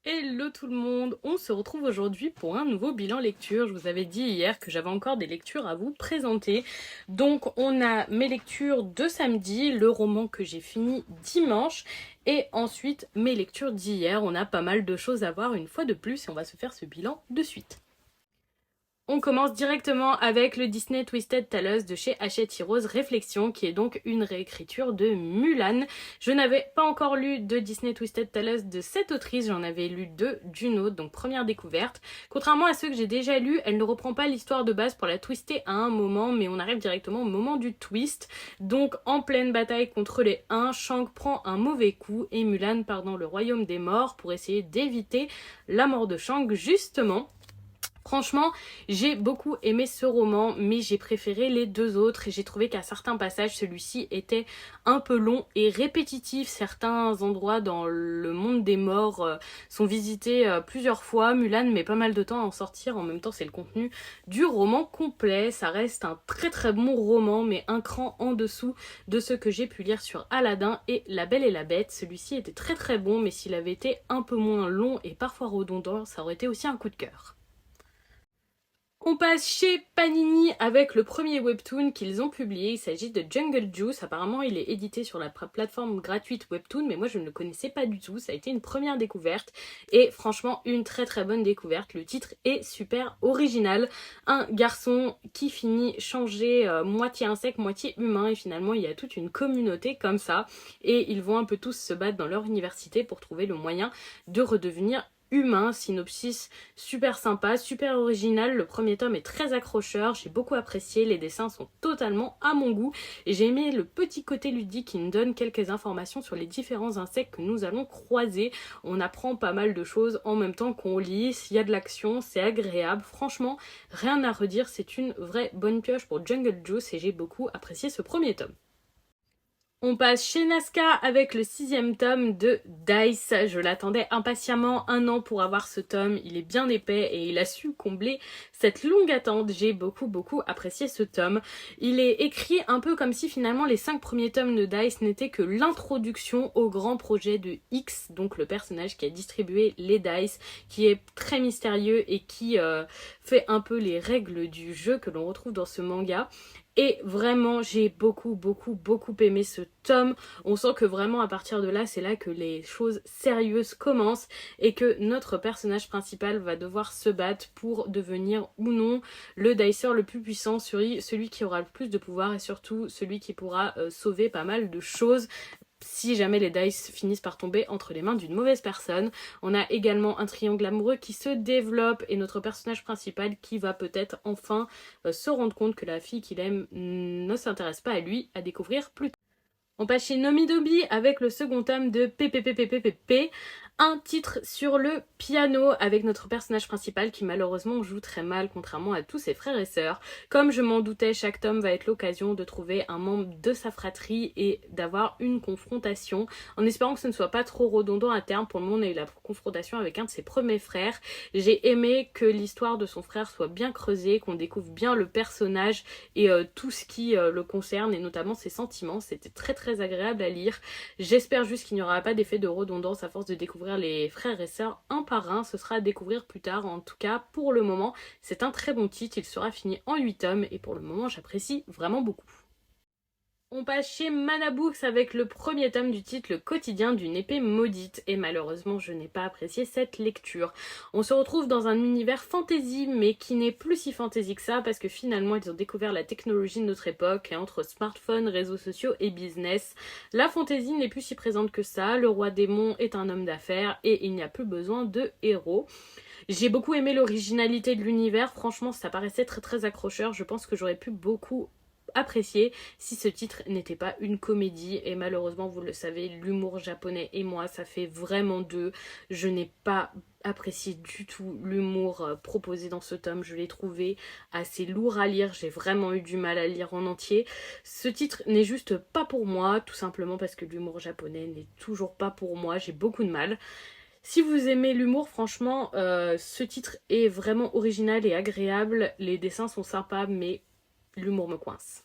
Hello tout le monde, on se retrouve aujourd'hui pour un nouveau bilan lecture. Je vous avais dit hier que j'avais encore des lectures à vous présenter. Donc on a mes lectures de samedi, le roman que j'ai fini dimanche et ensuite mes lectures d'hier. On a pas mal de choses à voir une fois de plus et on va se faire ce bilan de suite. On commence directement avec le Disney Twisted Tales de chez Hachette Heroes Réflexion, qui est donc une réécriture de Mulan. Je n'avais pas encore lu de Disney Twisted Tales de cette autrice, j'en avais lu deux d'une autre, donc première découverte. Contrairement à ceux que j'ai déjà lus, elle ne reprend pas l'histoire de base pour la twister à un moment, mais on arrive directement au moment du twist. Donc en pleine bataille contre les Huns, Shang prend un mauvais coup et Mulan part dans le royaume des morts pour essayer d'éviter la mort de Shang justement. Franchement, j'ai beaucoup aimé ce roman, mais j'ai préféré les deux autres et j'ai trouvé qu'à certains passages, celui-ci était un peu long et répétitif. Certains endroits dans le monde des morts sont visités plusieurs fois. Mulan met pas mal de temps à en sortir. En même temps, c'est le contenu du roman complet. Ça reste un très très bon roman, mais un cran en dessous de ce que j'ai pu lire sur Aladdin et La Belle et la Bête. Celui-ci était très très bon, mais s'il avait été un peu moins long et parfois redondant, ça aurait été aussi un coup de cœur. On passe chez Panini avec le premier webtoon qu'ils ont publié. Il s'agit de Jungle Juice. Apparemment, il est édité sur la plateforme gratuite Webtoon, mais moi je ne le connaissais pas du tout. Ça a été une première découverte et franchement une très très bonne découverte. Le titre est super original. Un garçon qui finit changé moitié insecte, moitié humain et finalement il y a toute une communauté comme ça et ils vont un peu tous se battre dans leur université pour trouver le moyen de redevenir humain. Synopsis super sympa, super original. Le premier tome est très accrocheur, j'ai beaucoup apprécié, les dessins sont totalement à mon goût et j'ai aimé le petit côté ludique qui nous donne quelques informations sur les différents insectes que nous allons croiser. On apprend pas mal de choses en même temps qu'on lit, s'il y a de l'action, c'est agréable. Franchement, rien à redire, c'est une vraie bonne pioche pour Jungle Juice et j'ai beaucoup apprécié ce premier tome. On passe chez Nazca avec le 6e tome de Dice. Je l'attendais impatiemment 1 an pour avoir ce tome. Il est bien épais et il a su combler cette longue attente. J'ai beaucoup apprécié ce tome. Il est écrit un peu comme si finalement les 5 premiers tomes de Dice n'étaient que l'introduction au grand projet de X, donc le personnage qui a distribué les Dice, qui est très mystérieux et qui fait un peu les règles du jeu que l'on retrouve dans ce manga. Et vraiment, j'ai beaucoup aimé ce tome. On sent que vraiment à partir de là, c'est là que les choses sérieuses commencent et que notre personnage principal va devoir se battre pour devenir ou non le dicer le plus puissant, celui qui aura le plus de pouvoir et surtout celui qui pourra sauver pas mal de choses si jamais les dice finissent par tomber entre les mains d'une mauvaise personne. On a également un triangle amoureux qui se développe et notre personnage principal qui va peut-être enfin se rendre compte que la fille qu'il aime ne s'intéresse pas à lui, à découvrir plus tard. On passe chez Nomidobi avec le second tome de PPPPPP, un titre sur le piano avec notre personnage principal qui malheureusement joue très mal contrairement à tous ses frères et sœurs. Comme je m'en doutais, chaque tome va être l'occasion de trouver un membre de sa fratrie et d'avoir une confrontation en espérant que ce ne soit pas trop redondant à terme. Pour le moment, on a eu la confrontation avec un de ses premiers frères. J'ai aimé que l'histoire de son frère soit bien creusée, qu'on découvre bien le personnage et tout ce qui le concerne et notamment ses sentiments. C'était très agréable à lire. J'espère juste qu'il n'y aura pas d'effet de redondance à force de découvrir les frères et sœurs un par un. Ce sera à découvrir plus tard. En tout cas, pour le moment, c'est un très bon titre. Il sera fini en 8 tomes et pour le moment, j'apprécie vraiment beaucoup. On passe chez Manabooks avec le premier tome du titre Le quotidien d'une épée maudite et malheureusement je n'ai pas apprécié cette lecture. On se retrouve dans un univers fantasy mais qui n'est plus si fantasy que ça parce que finalement ils ont découvert la technologie de notre époque et entre smartphones, réseaux sociaux et business, la fantasy n'est plus si présente que ça. Le roi démon est un homme d'affaires et il n'y a plus besoin de héros. J'ai beaucoup aimé l'originalité de l'univers, franchement ça paraissait très accrocheur, je pense que j'aurais pu beaucoup apprécié si ce titre n'était pas une comédie et malheureusement vous le savez, l'humour japonais et moi ça fait vraiment deux. Je n'ai pas apprécié du tout l'humour proposé dans ce tome, je l'ai trouvé assez lourd à lire, j'ai vraiment eu du mal à lire en entier. Ce titre n'est juste pas pour moi, tout simplement parce que l'humour japonais n'est toujours pas pour moi, j'ai beaucoup de mal. Si vous aimez l'humour, franchement, ce titre est vraiment original et agréable. Les dessins sont sympas, mais l'humour me coince.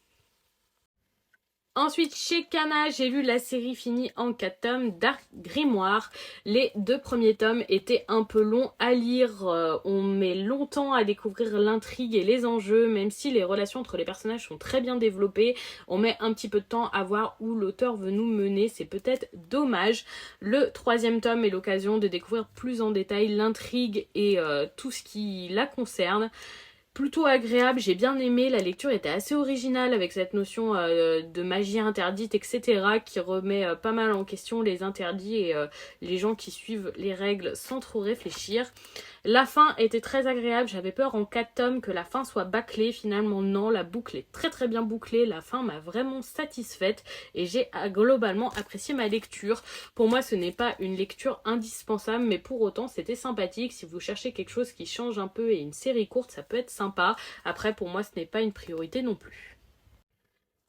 Ensuite, chez Kana, j'ai lu la série finie en 4 tomes, Dark Grimoire. Les 2 premiers tomes étaient un peu longs à lire. On met longtemps à découvrir l'intrigue et les enjeux, même si les relations entre les personnages sont très bien développées. On met un petit peu de temps à voir où l'auteur veut nous mener. C'est peut-être dommage. Le 3e tome est l'occasion de découvrir plus en détail l'intrigue et tout ce qui la concerne. Plutôt agréable, j'ai bien aimé, la lecture était assez originale avec cette notion de magie interdite, etc. qui remet pas mal en question les interdits et les gens qui suivent les règles sans trop réfléchir. La fin était très agréable, j'avais peur en 4 tomes que la fin soit bâclée, finalement non, la boucle est très bien bouclée, la fin m'a vraiment satisfaite et j'ai globalement apprécié ma lecture. Pour moi ce n'est pas une lecture indispensable mais pour autant c'était sympathique, si vous cherchez quelque chose qui change un peu et une série courte ça peut être sympa, après pour moi ce n'est pas une priorité non plus.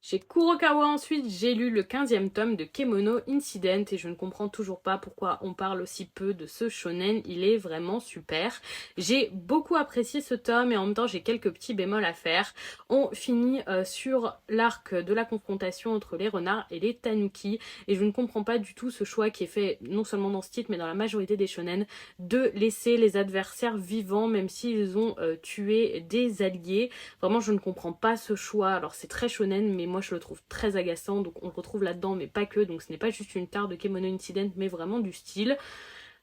Chez Kurokawa ensuite, j'ai lu le 15e tome de Kemono Incident et je ne comprends toujours pas pourquoi on parle aussi peu de ce shonen, il est vraiment super. J'ai beaucoup apprécié ce tome et en même temps j'ai quelques petits bémols à faire. On finit sur l'arc de la confrontation entre les renards et les tanuki et je ne comprends pas du tout ce choix qui est fait non seulement dans ce titre mais dans la majorité des shonen de laisser les adversaires vivants même s'ils ont tué des alliés. Vraiment je ne comprends pas ce choix, alors c'est très shonen mais moi je le trouve très agaçant, donc on le retrouve là-dedans mais pas que, donc ce n'est pas juste une tare de Kemono Incident mais vraiment du style.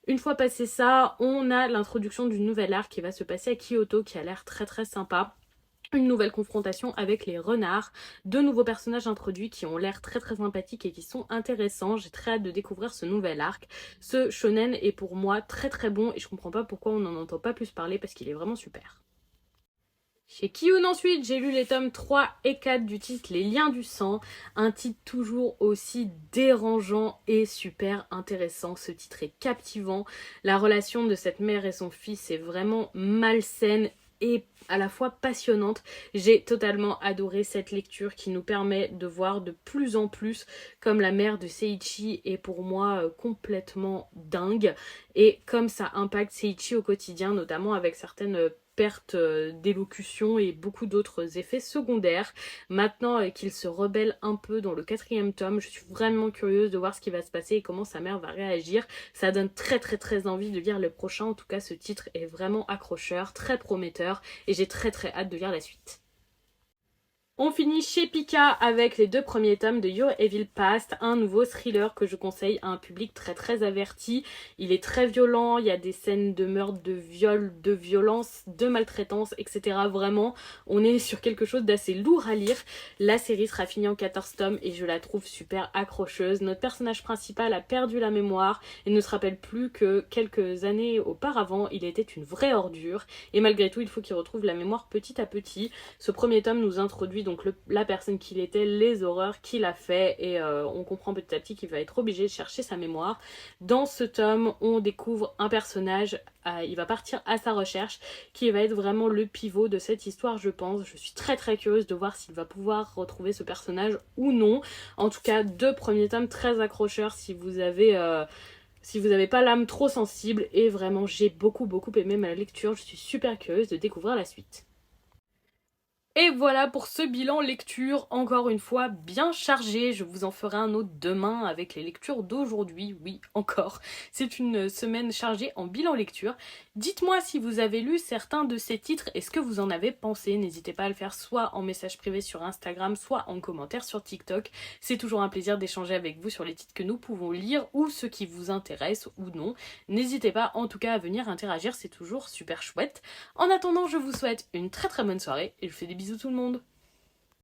Une fois passé ça, on a l'introduction d'une nouvelle arc qui va se passer à Kyoto qui a l'air très sympa. Une nouvelle confrontation avec les renards, 2 nouveaux personnages introduits qui ont l'air très sympathiques et qui sont intéressants. J'ai très hâte de découvrir ce nouvel arc. Ce shonen est pour moi très bon et je comprends pas pourquoi on n'en entend pas plus parler parce qu'il est vraiment super. Chez Kiyun ensuite, j'ai lu les tomes 3 et 4 du titre Les Liens du Sang, un titre toujours aussi dérangeant et super intéressant. Ce titre est captivant, la relation de cette mère et son fils est vraiment malsaine et à la fois passionnante. J'ai totalement adoré cette lecture qui nous permet de voir de plus en plus comme la mère de Seiichi est pour moi complètement dingue et comme ça impacte Seiichi au quotidien, notamment avec certaines perte d'élocution et beaucoup d'autres effets secondaires. Maintenant qu'il se rebelle un peu dans le 4e tome, je suis vraiment curieuse de voir ce qui va se passer et comment sa mère va réagir. Ça donne très envie de lire le prochain. En tout cas, ce titre est vraiment accrocheur, très prometteur et j'ai très hâte de lire la suite. On finit chez Pika avec les 2 premiers tomes de Your Evil Past, un nouveau thriller que je conseille à un public très averti. Il est très violent, il y a des scènes de meurtre, de viol, de violence, de maltraitance, etc. Vraiment, on est sur quelque chose d'assez lourd à lire. La série sera finie en 14 tomes et je la trouve super accrocheuse. Notre personnage principal a perdu la mémoire et ne se rappelle plus que quelques années auparavant, il était une vraie ordure. Et malgré tout, il faut qu'il retrouve la mémoire petit à petit. Ce premier tome nous introduit donc la personne qu'il était, les horreurs qu'il a fait et on comprend petit à petit qu'il va être obligé de chercher sa mémoire. Dans ce tome, on découvre un personnage, il va partir à sa recherche, qui va être vraiment le pivot de cette histoire je pense. Je suis très curieuse de voir s'il va pouvoir retrouver ce personnage ou non. En tout cas, 2 premiers tomes très accrocheurs si vous avez pas l'âme trop sensible et vraiment j'ai beaucoup aimé ma lecture. Je suis super curieuse de découvrir la suite. Et voilà pour ce bilan lecture, encore une fois bien chargé. Je vous en ferai un autre demain avec les lectures d'aujourd'hui. Oui, encore. C'est une semaine chargée en bilan lecture. Dites-moi si vous avez lu certains de ces titres et ce que vous en avez pensé. N'hésitez pas à le faire soit en message privé sur Instagram, soit en commentaire sur TikTok. C'est toujours un plaisir d'échanger avec vous sur les titres que nous pouvons lire ou ceux qui vous intéressent ou non. N'hésitez pas en tout cas à venir interagir, c'est toujours super chouette. En attendant, je vous souhaite une très bonne soirée et je vous fais des bisous tout le monde.